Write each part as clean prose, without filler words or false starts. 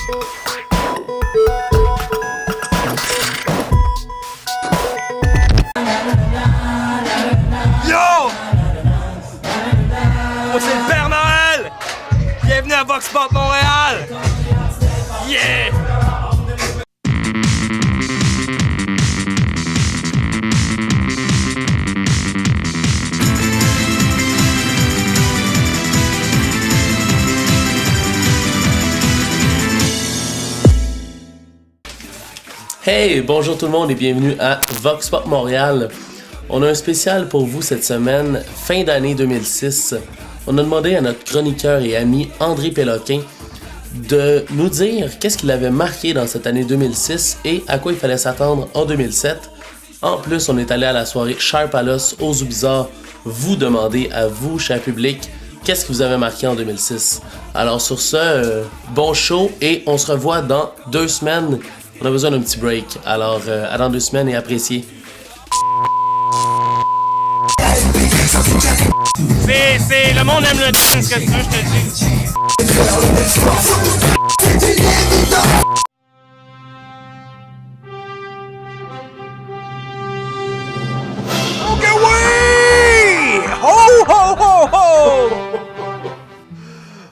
Yo! Oh, c'est le Père Noël! Bienvenue à Vox Pop Montréal! Yeah! Hey, bonjour tout le monde et bienvenue à Vox Pop Montréal. On a un spécial pour vous cette semaine, fin d'année 2006. On a demandé à notre chroniqueur et ami André Péloquin de nous dire qu'est-ce qu'il avait marqué dans cette année 2006 et à quoi il fallait s'attendre en 2007. En plus, on est allé à la soirée Cher Palace au Zoo Bizarre vous demander à vous, cher public, qu'est-ce que vous avez marqué en 2006. Alors sur ce, bon show et on se revoit dans 2 semaines. On a besoin d'un petit break, alors à dans 2 semaines et appréciez. C'est le monde aime le dance, qu'est-ce que tu veux, je te dis. Ok, oui! Ho, ho, ho, ho!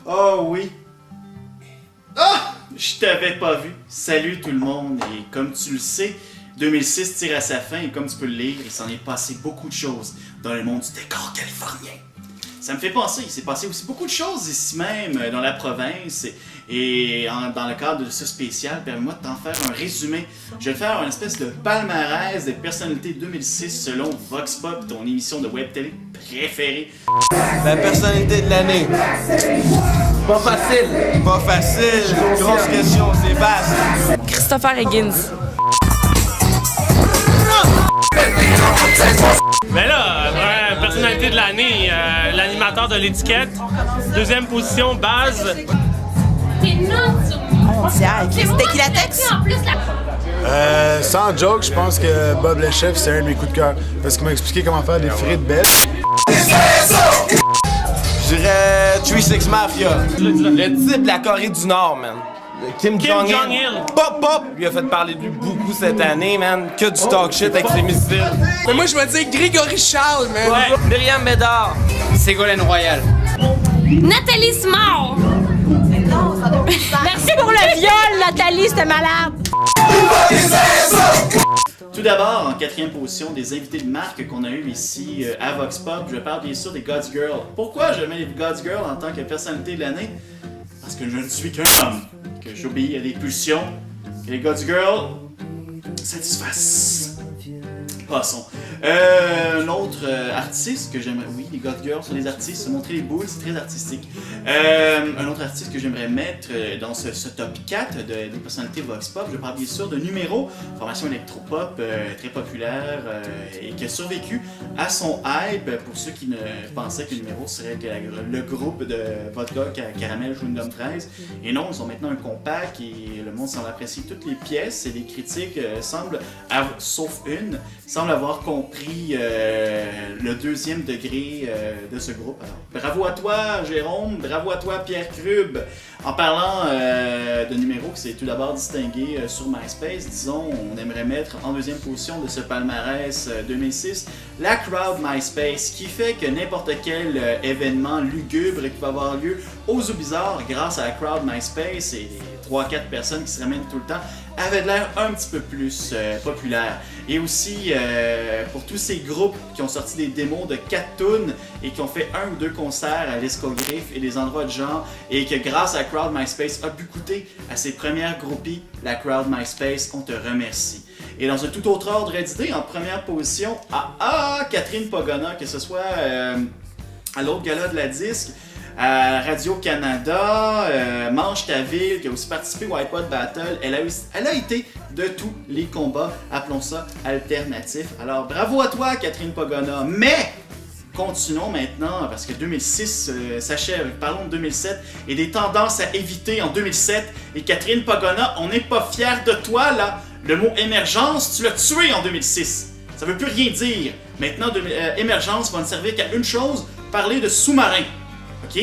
Oh oui! Ah! Je t'avais pas vu. Salut tout le monde. Et comme tu le sais, 2006 tire à sa fin et comme tu peux le lire, il s'en est passé beaucoup de choses dans le monde du décor californien. Ça me fait penser, il s'est passé aussi beaucoup de choses ici même, dans la province. Et dans le cadre de ce spécial, permets-moi de t'en faire un résumé. Je vais te faire une espèce de palmarès des personnalités 2006 selon Vox Pop, ton émission de web télé préférée. La personnalité de l'année. Pas facile. Pas facile. Grosse question, c'est vaste. Christopher Higgins. Ben là, personnalité de l'année, l'animateur de l'étiquette. 2e position, Baz. C'était qui la texte? Sans joke, je pense que Bob le Chef, c'est un de mes coups de cœur. Parce qu'il m'a expliqué comment faire des frites belles. Je dirais 3-6 Mafia. Le type de la Corée du Nord, man. Kim Jong-il. Pop, pop! Lui a fait parler de lui beaucoup cette année, man. Que du talk shit avec ses missiles. Mais moi, je vais dire Grégory Charles, man. Ouais, Myriam Bédard. Ségolène Royal. Nathalie Smart. Merci pour le viol, Nathalie, c'était malade. Tout d'abord, en 4e position, des invités de marque qu'on a eu ici à Vox Pop, je parle bien sûr des God's Girl. Pourquoi je mets les God's Girl en tant que personnalité de l'année? Parce que je ne suis qu'un homme, que j'obéis à des pulsions, que les God's Girl satisfassent. Passons. Un autre artiste que j'aimerais... Oui, les God Girls sont des artistes, se montrer les boules, c'est très artistique. Un autre artiste que j'aimerais mettre dans ce top 4 des personnalités Vox Pop, je parle bien sûr de Numéro, formation électropop très populaire et qui a survécu à son hype pour ceux qui ne pensaient que Numéro serait que le groupe de vodka caramel Chewing-Gum 13. Et non, ils ont maintenant un compact et le monde semble apprécier toutes les pièces et les critiques semblent, sauf une, semble avoir compris le 2e degré de ce groupe. Alors, bravo à toi Jérôme, bravo à toi Pierre Krub. En parlant de Numéro qui s'est tout d'abord distingué sur MySpace, disons, on aimerait mettre en 2e position de ce palmarès 2006 la crowd MySpace, qui fait que n'importe quel événement lugubre qui va avoir lieu au Zoo Bizarre grâce à la crowd MySpace et 3-4 personnes qui se ramènent tout le temps avait de l'air un petit peu plus populaire. Et aussi, pour tous ces groupes qui ont sorti des démos de 4 tunes et qui ont fait 1 ou 2 concerts à l'Escogriffe et des endroits de genre, et que grâce à Crowd MySpace a pu coûter à ses premières groupies, la Crowd MySpace, on te remercie. Et dans un tout autre ordre d'idée, en première position, Catherine Pagona, que ce soit à l'autre gala de la disque, à Radio-Canada, Mange ta ville, qui a aussi participé au iPod Battle. Elle a été de tous les combats, appelons ça alternatifs. Alors bravo à toi Catherine Pagona, mais continuons maintenant, parce que 2006 s'achève, parlons de 2007 et des tendances à éviter en 2007. Et Catherine Pagona, on n'est pas fiers de toi là. Le mot émergence, tu l'as tué en 2006. Ça veut plus rien dire. Maintenant, émergence va ne servir qu'à une chose, parler de sous-marins. OK?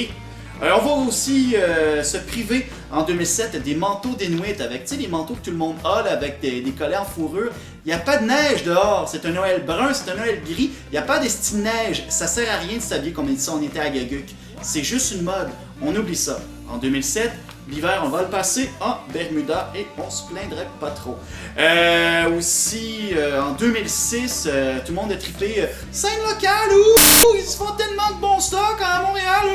On va aussi se priver En 2007, des manteaux d'Inuit avec, tu sais, les manteaux que tout le monde a là, avec des collets en fourrure. Il n'y a pas de neige dehors. C'est un Noël brun, c'est un Noël gris. Il n'y a pas d'esti de neige. Ça sert à rien de s'habiller comme si on était à Gaguk. C'est juste une mode. On oublie ça. En 2007, l'hiver, on va le passer en Bermuda et on se plaindrait pas trop. En 2006, tout le monde a triplé scène locale, ils se font tellement de bons stocks à Montréal.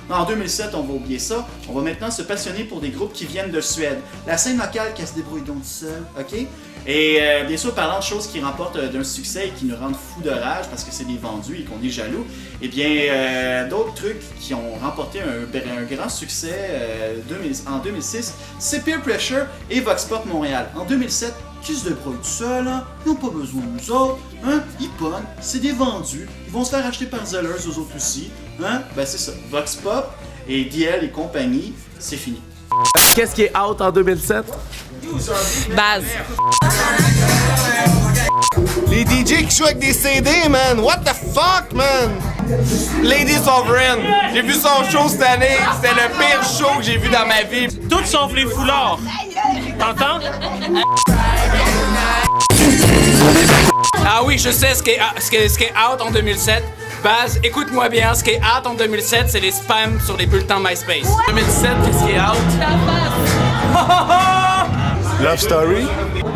En 2007, on va oublier ça. On va maintenant se passionner pour des groupes qui viennent de Suède. La scène locale qui se débrouille donc seule, ok? Et bien sûr, parlant de choses qui remportent d'un succès et qui nous rendent fous de rage parce que c'est des vendus et qu'on est jaloux, eh bien, d'autres trucs qui ont remporté un grand succès en 2006, c'est Peer Pressure et Vox Pop Montréal. En 2007, qui se débrouillent tout seuls, hein? Ils n'ont pas besoin de nous autres, hein? Ils pognent, c'est des vendus, ils vont se faire acheter par Zellers, eux autres aussi, hein? Ben c'est ça, Vox Pop et DL et compagnie, c'est fini. Qu'est-ce qui est out en 2007? Baz. Les DJ qui jouent avec des CD, man! What the fuck, man? Lady Sovereign! J'ai vu son show cette année, c'était le pire show que j'ai vu dans ma vie. Tout sauf les foulards. T'entends? Ah oui, je sais ce qui est out en 2007. Baz, écoute-moi bien, ce qui est out en 2007, c'est les spams sur les bulletins MySpace. 2017, qu'est-ce qui est out? Love Story.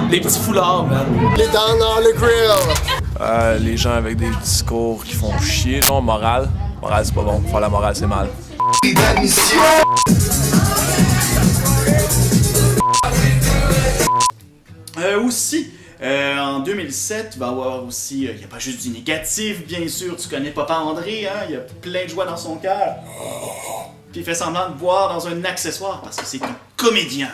Les petits foulards, man. Les dents dans le grill. Les gens avec des discours qui font chier, genre morale. Morale, c'est pas bon. Faire la morale, c'est mal. En 2007, tu vas avoir aussi, il n'y a pas juste du négatif, bien sûr, tu connais Papa André, hein, il y a plein de joie dans son cœur. Puis il fait semblant de boire dans un accessoire parce que c'est un comédien.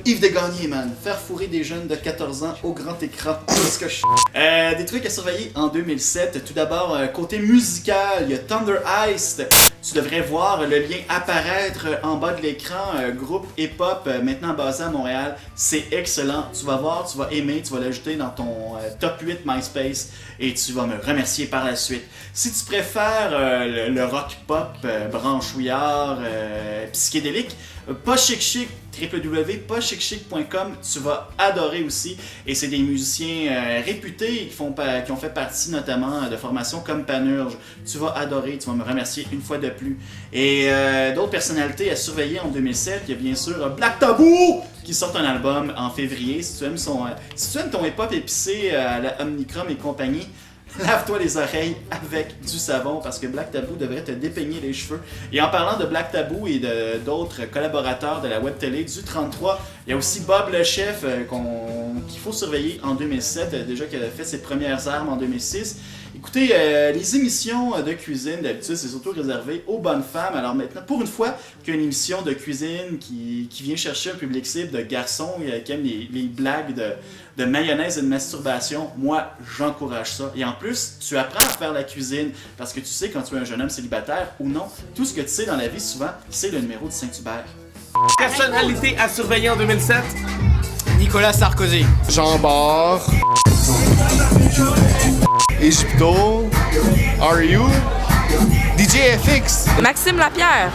Yves Desgagnés, man. Faire fourrer des jeunes de 14 ans au grand écran. Qu'est-ce que je... Des trucs à surveiller en 2007. Tout d'abord, côté musical, il y a Thunder Ice. Tu devrais voir le lien apparaître en bas de l'écran. Groupe hip-hop maintenant basé à Montréal. C'est excellent. Tu vas voir, tu vas aimer, tu vas l'ajouter dans ton top 8 MySpace et tu vas me remercier par la suite. Si tu préfères le rock pop, branchouillard, psychédélique, Pas Chic Chic, www.paschicchic.com, tu vas adorer aussi. Et c'est des musiciens réputés qui ont fait partie notamment de formations comme Panurge. Tu vas adorer, tu vas me remercier une fois de plus. Et d'autres personnalités à surveiller en 2007, il y a bien sûr Black Tabou qui sort un album en février. Si tu aimes ton hip-hop épicé à la Omnicrom et compagnie, lave-toi les oreilles avec du savon parce que Black Tabou devrait te dépeigner les cheveux. Et en parlant de Black Tabou et d'autres collaborateurs de la web télé du 33, il y a aussi Bob le chef qu'il faut surveiller en 2007, déjà qu'il a fait ses premières armes en 2006. Écoutez, les émissions de cuisine, d'habitude, c'est surtout réservé aux bonnes femmes. Alors maintenant, pour une fois, qu'il y a une émission de cuisine qui vient chercher un public cible de garçons qui aiment les blagues de mayonnaise et de masturbation, moi, j'encourage ça. Et en plus, tu apprends à faire la cuisine parce que tu sais quand tu es un jeune homme célibataire ou non, tout ce que tu sais dans la vie, souvent, c'est le numéro de Saint-Hubert. Personnalité à surveiller en 2007? Nicolas Sarkozy. Jean Bart. Egypto. R.U. DJ FX. Maxime Lapierre.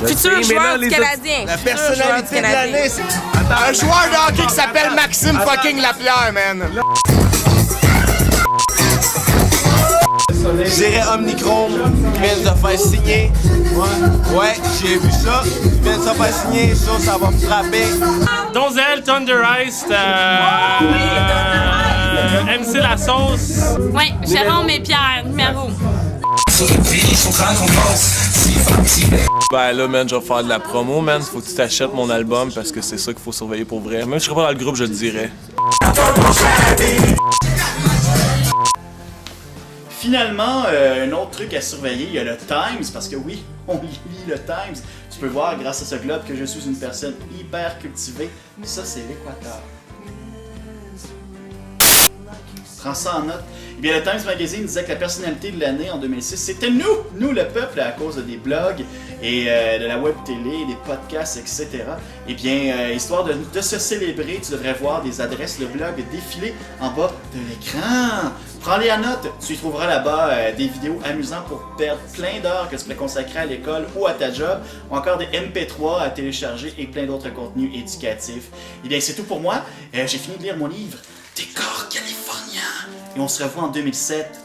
Futur joueur du Canadien. La personnalité de l'année, c'est un joueur de hockey qui s'appelle Maxime fucking Lapierre, man. Je dirais Omnichrome, qui vient de se faire signer. Ouais, j'ai vu ça. Qui vient de se faire signer, ça va me frapper. Donzel, Thunder Ice, MC La Sauce. Ouais, Jérôme et Pierre, numéro. Ben là, man, je vais faire de la promo, man. Faut que tu t'achètes mon album parce que c'est ça qu'il faut surveiller pour vrai. Même si je serais pas dans le groupe, je le dirais. Finalement, un autre truc à surveiller, il y a le Times, parce que oui, on lit le Times. Tu peux voir grâce à ce globe que je suis une personne hyper cultivée. Ça, c'est l'Équateur. prends ça en note. Eh bien, le Times Magazine disait que la personnalité de l'année en 2006, c'était nous le peuple, à cause des blogs et de la web télé, des podcasts, etc. Eh bien, histoire de se célébrer, tu devrais voir des adresses, le blog défiler en bas de l'écran. Prends-les en note, tu y trouveras là-bas des vidéos amusantes pour perdre plein d'heures que tu pourrais consacrer à l'école ou à ta job, ou encore des MP3 à télécharger et plein d'autres contenus éducatifs. Eh bien, c'est tout pour moi. J'ai fini de lire mon livre Décor californien. Et on se revoit en 2007.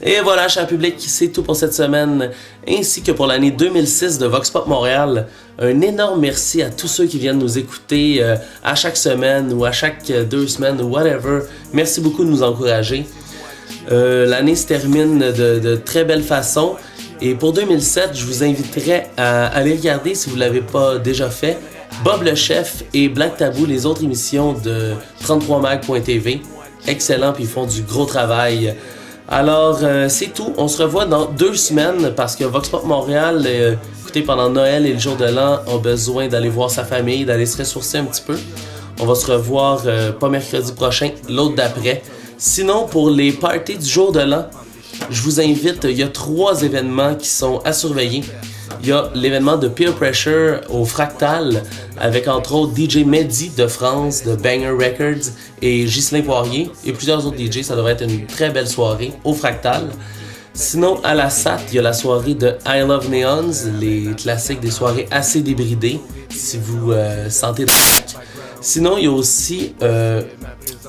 Et voilà, cher public, c'est tout pour cette semaine, ainsi que pour l'année 2006 de Vox Pop Montréal. Un énorme merci à tous ceux qui viennent nous écouter à chaque semaine ou à chaque 2 semaines ou whatever. Merci beaucoup de nous encourager. L'année se termine de très belle façon. Et pour 2007, je vous inviterai à aller regarder, si vous ne l'avez pas déjà fait, Bob le Chef et Black Tabou, les autres émissions de 33mag.tv. Excellent, puis ils font du gros travail. Alors, c'est tout. On se revoit dans 2 semaines parce que Vox Pop Montréal, écoutez, pendant Noël et le jour de l'an, a besoin d'aller voir sa famille, d'aller se ressourcer un petit peu. On va se revoir pas mercredi prochain, l'autre d'après. Sinon, pour les parties du jour de l'an, je vous invite, il y a 3 événements qui sont à surveiller. Il y a l'événement de Peer Pressure au Fractal avec entre autres DJ Mehdi de France, de Banger Records et Ghislain Poirier et plusieurs autres DJ. Ça devrait être une très belle soirée au Fractal. Sinon, à la SAT, il y a la soirée de I Love Neons, les classiques des soirées assez débridées si vous sentez de la... Sinon, il y a aussi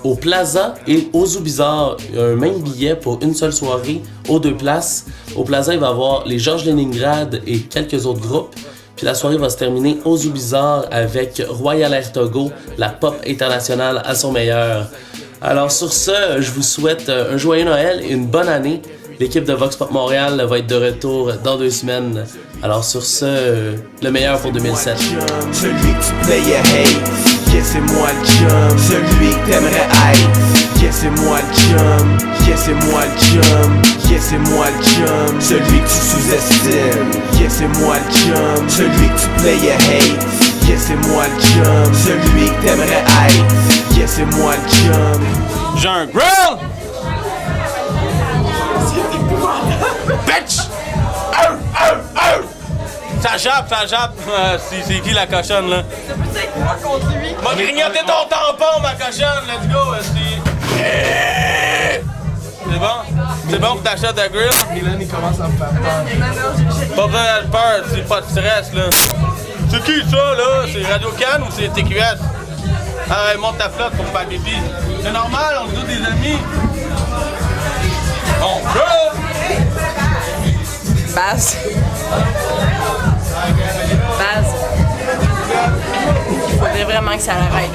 au Plaza et au Zoo Bizarre, un même billet pour une seule soirée aux 2 places. Au Plaza, il va y avoir les Georges Leningrad et quelques autres groupes. Puis la soirée va se terminer au Zoo Bizarre avec Royal Air Togo, la pop internationale à son meilleur. Alors sur ce, je vous souhaite un joyeux Noël et une bonne année. L'équipe de Vox Pop Montréal va être de retour dans 2 semaines. Alors sur ce, le meilleur pour 2007. Celui que tu payais hate, yeah c'est moi le chum. Celui que t'aimerais être, yeah c'est moi le chum. Yeah c'est moi le chum, yeah c'est moi le chum. Celui que tu sous-estimes, yeah c'est moi le chum. Celui que tu payais hate, yeah c'est moi le chum. Celui que t'aimerais être, yeah c'est moi le chum. J'ai un grill! Bitch! Ça jappe! C'est qui la cochonne, là? M'a grignoté ton tampon, ma cochonne! Let's go, C'est bon? C'est bon pour t'acheter de grill? Milan, il commence à me faire peur. Pas besoin de peur, c'est pas de stress, là. C'est qui ça, là? C'est Radio Can ou c'est TQS? Ah, monte ta flotte pour faire pipi. C'est normal, on est tous des amis. On peut! Baz. Il faudrait vraiment que ça l'arrête.